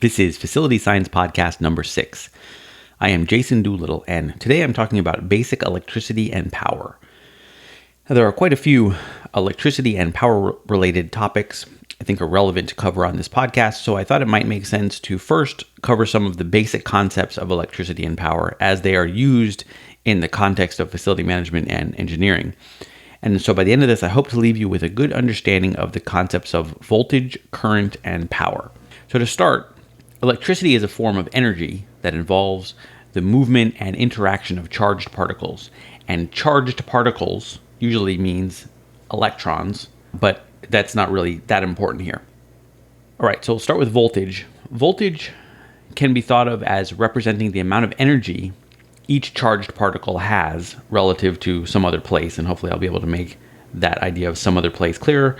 This is Facility Science Podcast number 6. I am Jason Doolittle, and today I'm talking about basic electricity and power. Now, there are quite a few electricity and power-related topics I think are relevant to cover on this podcast, so I thought it might make sense to first cover some of the basic concepts of electricity and power as they are used in the context of facility management and engineering. And so by the end of this, I hope to leave you with a good understanding of the concepts of voltage, current, and power. So to start, electricity is a form of energy that involves the movement and interaction of charged particles. And charged particles usually means electrons, but that's not really that important here. All right, so we'll start with voltage. Voltage can be thought of as representing the amount of energy each charged particle has relative to some other place, and hopefully I'll be able to make that idea of some other place clearer.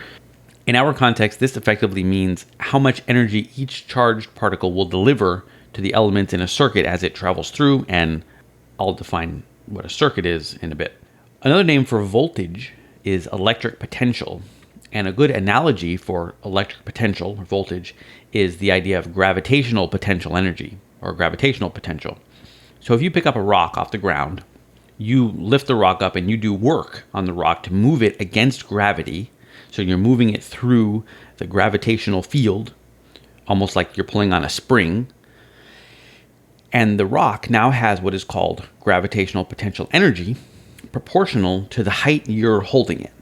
In our context, this effectively means how much energy each charged particle will deliver to the elements in a circuit as it travels through, and I'll define what a circuit is in a bit. Another name for voltage is electric potential, and a good analogy for electric potential or voltage is the idea of gravitational potential energy or gravitational potential. So if you pick up a rock off the ground, you lift the rock up and you do work on the rock to move it against gravity. So you're moving it through the gravitational field, almost like you're pulling on a spring. And the rock now has what is called gravitational potential energy proportional to the height you're holding it.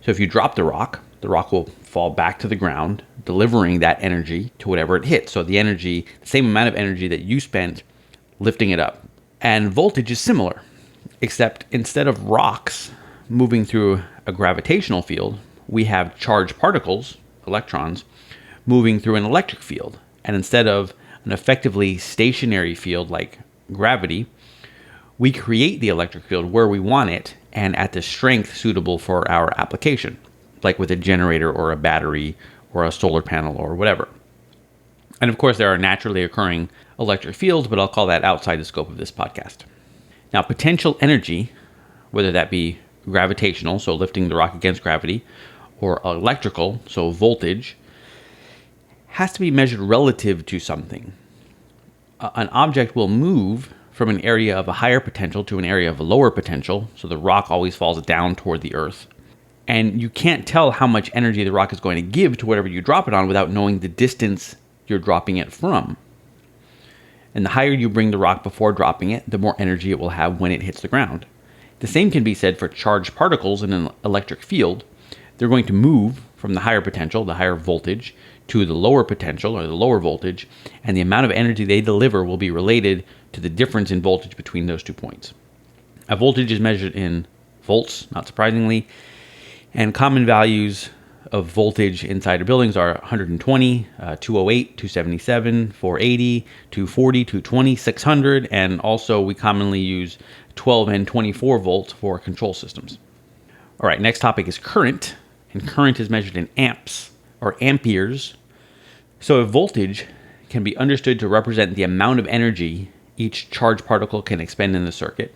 So if you drop the rock will fall back to the ground, delivering that energy to whatever it hits. So the energy, the same amount of energy that you spent lifting it up. And voltage is similar, except instead of rocks moving through a gravitational field, we have charged particles, electrons, moving through an electric field. And instead of an effectively stationary field like gravity, we create the electric field where we want it and at the strength suitable for our application, like with a generator or a battery or a solar panel or whatever. And of course, there are naturally occurring electric fields, but I'll call that outside the scope of this podcast. Now, potential energy, whether that be gravitational, so lifting the rock against gravity, or electrical, so voltage, has to be measured relative to something. An object will move from an area of a higher potential to an area of a lower potential, so the rock always falls down toward the earth. And you can't tell how much energy the rock is going to give to whatever you drop it on without knowing the distance you're dropping it from. And the higher you bring the rock before dropping it, the more energy it will have when it hits the ground. The same can be said for charged particles in an electric field. They're going to move from the higher potential, the higher voltage, to the lower potential or the lower voltage, and the amount of energy they deliver will be related to the difference in voltage between those 2 points. A voltage is measured in volts, not surprisingly, and common values of voltage inside of buildings are 120, 208, 277, 480, 240, 220, 600, and also we commonly use 12 and 24 volts for control systems. All right, next topic is current, and current is measured in amps or amperes. So if voltage can be understood to represent the amount of energy each charged particle can expend in the circuit,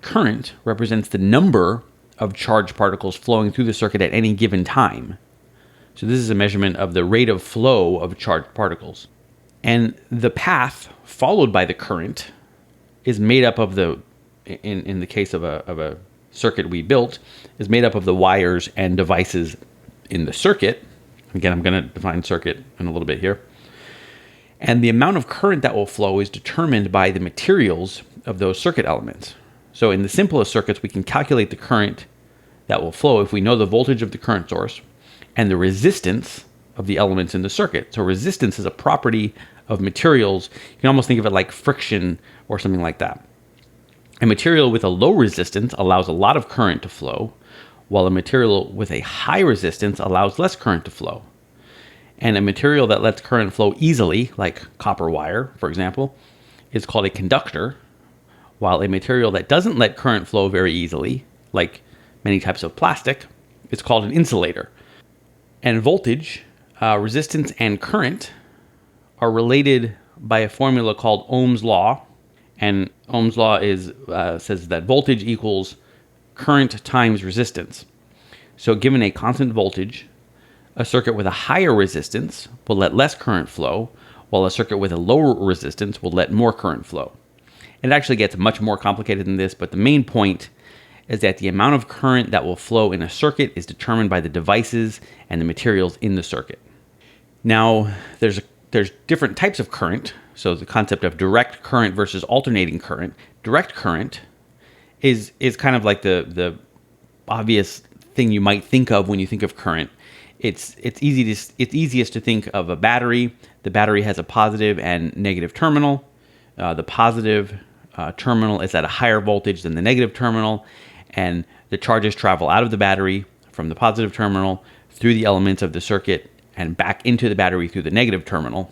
current represents the number of charged particles flowing through the circuit at any given time. So this is a measurement of the rate of flow of charged particles. And the path followed by the current is made up of in the case of a circuit we built, is made up of the wires and devices in the circuit. Again, I'm going to define circuit in a little bit here. And the amount of current that will flow is determined by the materials of those circuit elements. So in the simplest circuits, we can calculate the current that will flow if we know the voltage of the current source and the resistance of the elements in the circuit. So resistance is a property of materials. You can almost think of it like friction or something like that. A material with a low resistance allows a lot of current to flow, while a material with a high resistance allows less current to flow. And a material that lets current flow easily, like copper wire, for example, is called a conductor, while a material that doesn't let current flow very easily, like many types of plastic, is called an insulator. And voltage, resistance, and current are related by a formula called Ohm's law. And Ohm's law says that voltage equals current times resistance. So given a constant voltage, a circuit with a higher resistance will let less current flow, while a circuit with a lower resistance will let more current flow. And it actually gets much more complicated than this, but the main point is that the amount of current that will flow in a circuit is determined by the devices and the materials in the circuit. Now, there's different types of current. So the concept of direct current versus alternating current. Direct current is kind of like the obvious thing you might think of when you think of current. It's easiest to think of a battery. The battery has a positive and negative terminal. The positive terminal is at a higher voltage than the negative terminal, and the charges travel out of the battery from the positive terminal through the elements of the circuit and back into the battery through the negative terminal.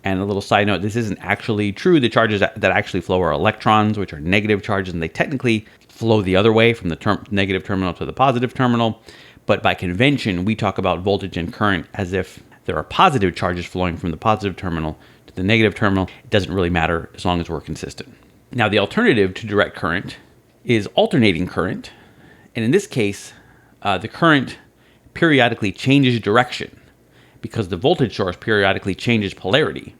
And a little side note, this isn't actually true. The charges that actually flow are electrons, which are negative charges, and they technically flow the other way from the negative terminal to the positive terminal. But by convention, we talk about voltage and current as if there are positive charges flowing from the positive terminal to the negative terminal. It doesn't really matter as long as we're consistent. Now, the alternative to direct current is alternating current. And in this case, the current periodically changes direction because the voltage source periodically changes polarity,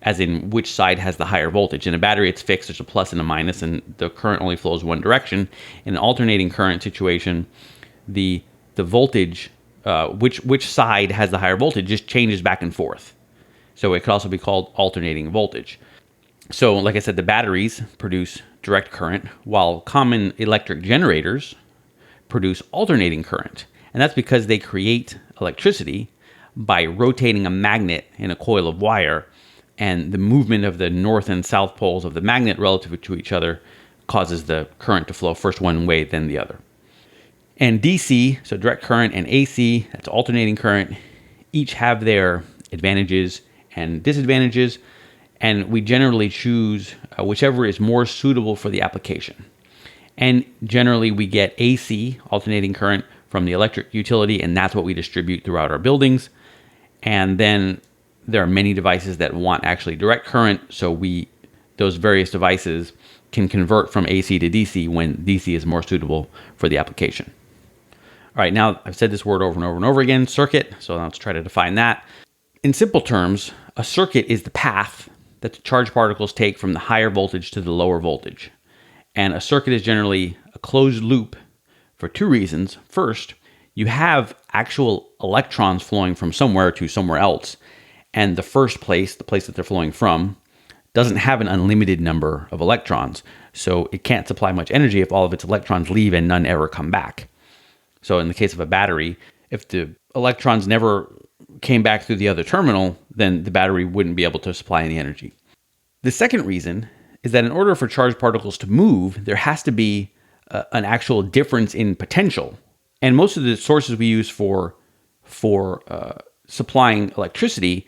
as in which side has the higher voltage. In a battery, it's fixed. There's a plus and a minus, and the current only flows one direction. In an alternating current situation, the voltage, which side has the higher voltage, just changes back and forth. So it could also be called alternating voltage. So like I said, the batteries produce direct current, while common electric generators produce alternating current. And that's because they create electricity by rotating a magnet in a coil of wire, and the movement of the north and south poles of the magnet relative to each other causes the current to flow first one way, then the other. And DC, so direct current, and AC, that's alternating current, each have their advantages and disadvantages, and we generally choose whichever is more suitable for the application. And generally we get AC, alternating current, from the electric utility, and that's what we distribute throughout our buildings. And then there are many devices that want actually direct current, so those various devices can convert from AC to DC when DC is more suitable for the application. All right, now I've said this word over and over and over again, circuit, so let's try to define that. In simple terms, a circuit is the path that the charged particles take from the higher voltage to the lower voltage. And a circuit is generally a closed loop for two reasons. First, you have actual electrons flowing from somewhere to somewhere else, and the place that they're flowing from, doesn't have an unlimited number of electrons, so it can't supply much energy if all of its electrons leave and none ever come back. So in the case of a battery, if the electrons never came back through the other terminal, then the battery wouldn't be able to supply any energy. The second reason is that in order for charged particles to move, there has to be an actual difference in potential. And most of the sources we use for supplying electricity,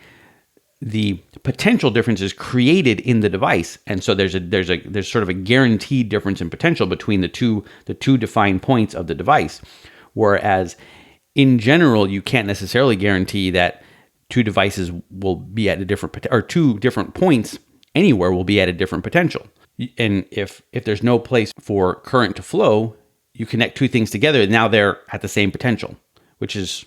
the potential difference is created in the device, and so there's sort of a guaranteed difference in potential between the two defined points of the device. Whereas in general, you can't necessarily guarantee that two devices will be at a different or two different points anywhere will be at a different potential. And if there's no place for current to flow, you connect two things together, and now they're at the same potential, which is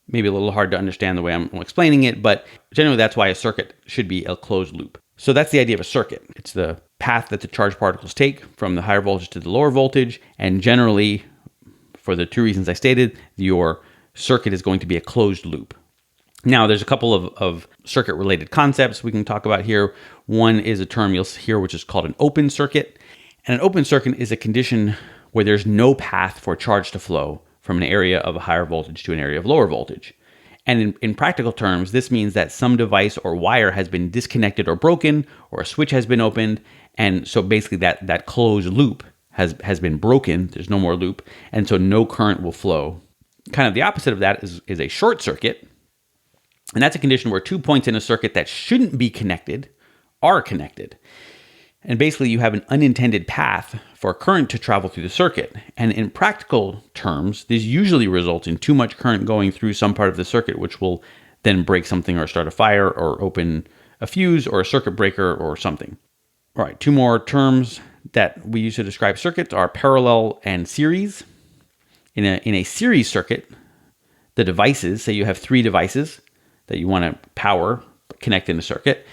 maybe a little hard to understand the way I'm explaining it, but generally that's why a circuit should be a closed loop. So that's the idea of a circuit. It's the path that the charged particles take from the higher voltage to the lower voltage, and generally, for the two reasons I stated, your circuit is going to be a closed loop. Now, there's a couple of circuit-related concepts we can talk about here. One is a term you'll hear, which is called an open circuit. And an open circuit is a condition where there's no path for charge to flow from an area of a higher voltage to an area of lower voltage. And in practical terms, this means that some device or wire has been disconnected or broken, or a switch has been opened. And so basically that closed loop has been broken. There's no more loop. And so no current will flow. Kind of the opposite of that is a short circuit. And that's a condition where 2 points in a circuit that shouldn't be connected are connected. And basically you have an unintended path for current to travel through the circuit. And in practical terms, this usually results in too much current going through some part of the circuit, which will then break something or start a fire or open a fuse or a circuit breaker or something. All right, two more terms that we use to describe circuits are parallel and series. In a series circuit, the devices, say you have three devices that you want to power connect in the circuit.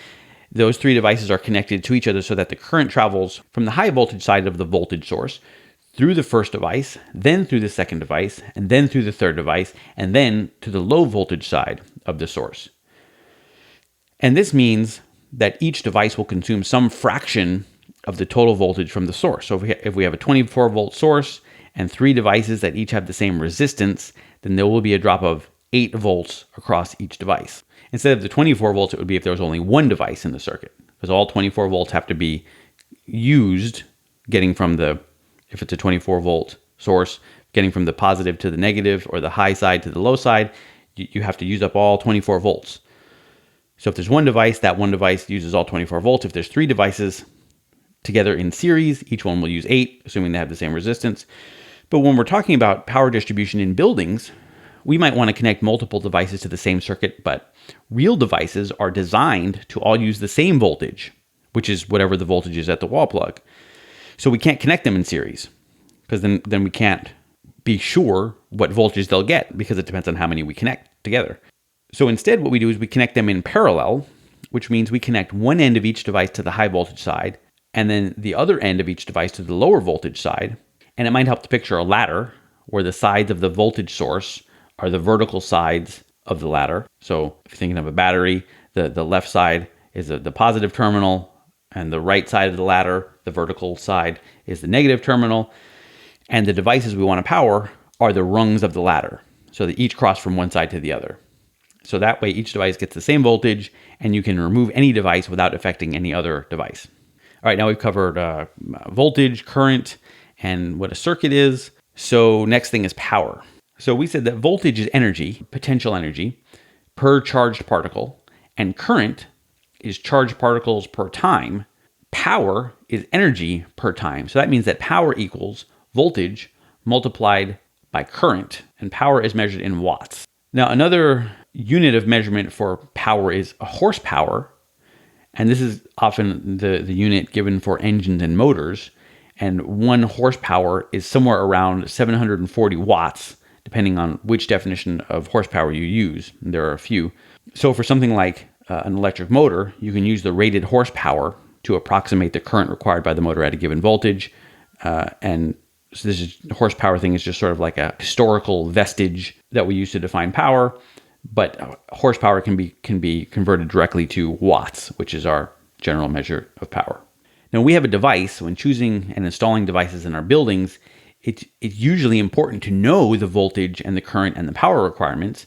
Those three devices are connected to each other so that the current travels from the high voltage side of the voltage source through the first device, then through the second device, and then through the third device, and then to the low voltage side of the source. And this means that each device will consume some fraction of the total voltage from the source. So if we have a 24 volt source and three devices that each have the same resistance, then there will be a drop of 8 volts across each device. Instead of the 24 volts, it would be if there was only one device in the circuit, because all 24 volts have to be used getting from the, if it's a 24 volt source, getting from the positive to the negative or the high side to the low side, you have to use up all 24 volts. So if there's one device, that one device uses all 24 volts. If there's three devices together in series, each one will use 8, assuming they have the same resistance. But when we're talking about power distribution in buildings, we might want to connect multiple devices to the same circuit, but real devices are designed to all use the same voltage, which is whatever the voltage is at the wall plug. So we can't connect them in series, because then we can't be sure what voltage they'll get, because it depends on how many we connect together. So instead, what we do is we connect them in parallel, which means we connect one end of each device to the high voltage side, and then the other end of each device to the lower voltage side. And it might help to picture a ladder where the sides of the voltage source are the vertical sides of the ladder. So if you're thinking of a battery, the left side is the positive terminal, and the right side of the ladder, the vertical side, is the negative terminal. And the devices we want to power are the rungs of the ladder, so they each cross from one side to the other. So that way each device gets the same voltage, and you can remove any device without affecting any other device. All right, now we've covered voltage, current, and what a circuit is. So next thing is power. So we said that voltage is energy, potential energy, per charged particle, and current is charged particles per time. Power is energy per time. So that means that power equals voltage multiplied by current, and power is measured in watts. Now, another unit of measurement for power is a horsepower, and this is often the unit given for engines and motors, and 1 horsepower is somewhere around 740 watts, depending on which definition of horsepower you use. There are a few. So for something like an electric motor, you can use the rated horsepower to approximate the current required by the motor at a given voltage. And so horsepower thing is just sort of like a historical vestige that we use to define power. But horsepower can be converted directly to watts, which is our general measure of power. Now, we have a device. When choosing and installing devices in our buildings, it's usually important to know the voltage and the current and the power requirements.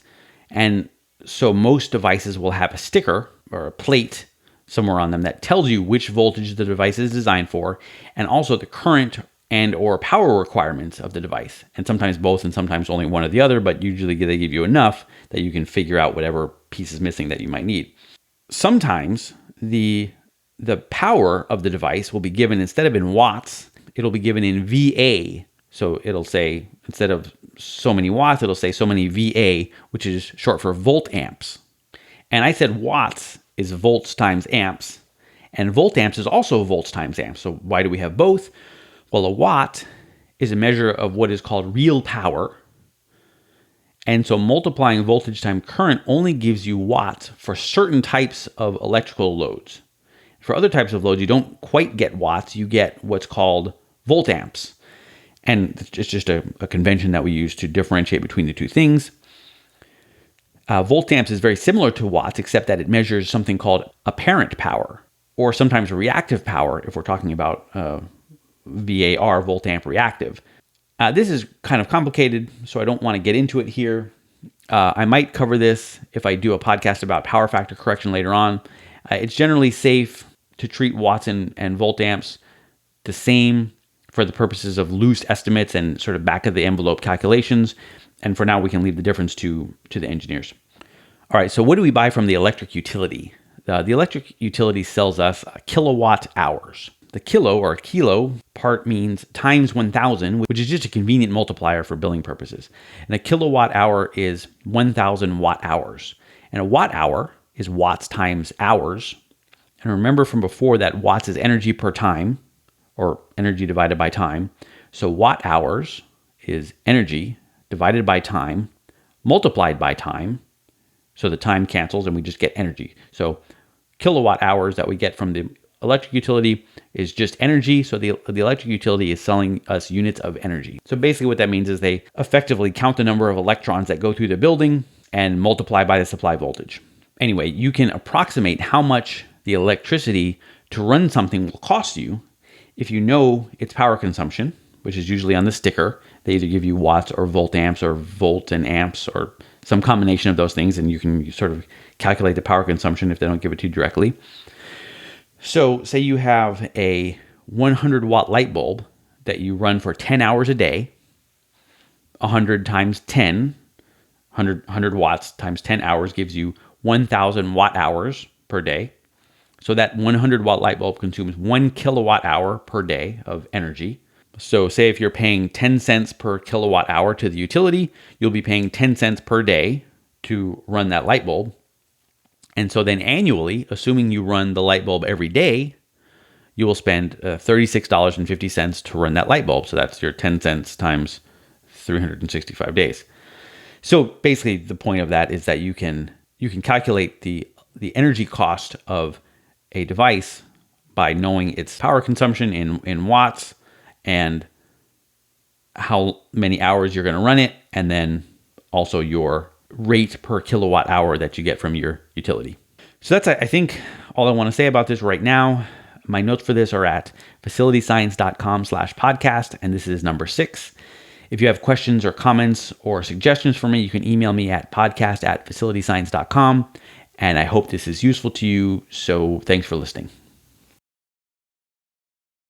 And so most devices will have a sticker or a plate somewhere on them that tells you which voltage the device is designed for, and also the current and or power requirements of the device. And sometimes both, and sometimes only one or the other, but usually they give you enough that you can figure out whatever piece is missing that you might need. Sometimes the power of the device will be given, instead of in watts, it'll be given in VA. So it'll say, instead of so many watts, it'll say so many VA, which is short for volt amps. And I said watts is volts times amps, and volt amps is also volts times amps. So why do we have both? Well, a watt is a measure of what is called real power. And so multiplying voltage times current only gives you watts for certain types of electrical loads. For other types of loads, you don't quite get watts, you get what's called volt amps. And it's just a convention that we use to differentiate between the two things. Volt amps is very similar to watts, except that it measures something called apparent power, or sometimes reactive power, if we're talking about VAR, volt amp reactive. This is kind of complicated, so I don't want to get into it here. I might cover this if I do a podcast about power factor correction later on. It's generally safe to treat watts and volt amps the same for the purposes of loose estimates and sort of back of the envelope calculations. And for now, we can leave the difference to the engineers. All right, so what do we buy from the electric utility? The electric utility sells us kilowatt hours. The kilo or kilo part means times 1,000, which is just a convenient multiplier for billing purposes. And a kilowatt hour is 1,000 watt hours. And a watt hour is watts times hours. And remember from before that watts is energy per time, or energy divided by time. So watt hours is energy divided by time, multiplied by time. So the time cancels and we just get energy. So kilowatt hours that we get from the electric utility is just energy. So the electric utility is selling us units of energy. So basically what that means is they effectively count the number of electrons that go through the building and multiply by the supply voltage. Anyway, you can approximate how much the electricity to run something will cost you if you know its power consumption, which is usually on the sticker. They either give you watts or volt amps or volt and amps or some combination of those things, and you can sort of calculate the power consumption if they don't give it to you directly. So say you have a 100 watt light bulb that you run for 10 hours a day. 100 times 10, 100 watts times 10 hours gives you 1,000 watt hours per day. So that 100 watt light bulb consumes 1 kilowatt hour per day of energy. So say if you're paying 10 cents per kilowatt hour to the utility, you'll be paying 10 cents per day to run that light bulb. And so then annually, assuming you run the light bulb every day, you will spend $36.50 to run that light bulb. So that's your 10 cents times 365 days. So basically the point of that is that you can calculate the energy cost of a device by knowing its power consumption in watts and how many hours you're going to run it, and then also your rate per kilowatt hour that you get from your utility. So that's, I think, all I want to say about this right now. My notes for this are at facilityscience.com/podcast, and this is number 6. If you have questions or comments or suggestions for me, you can email me at podcast@facilityscience.com, and I hope this is useful to you. So thanks for listening.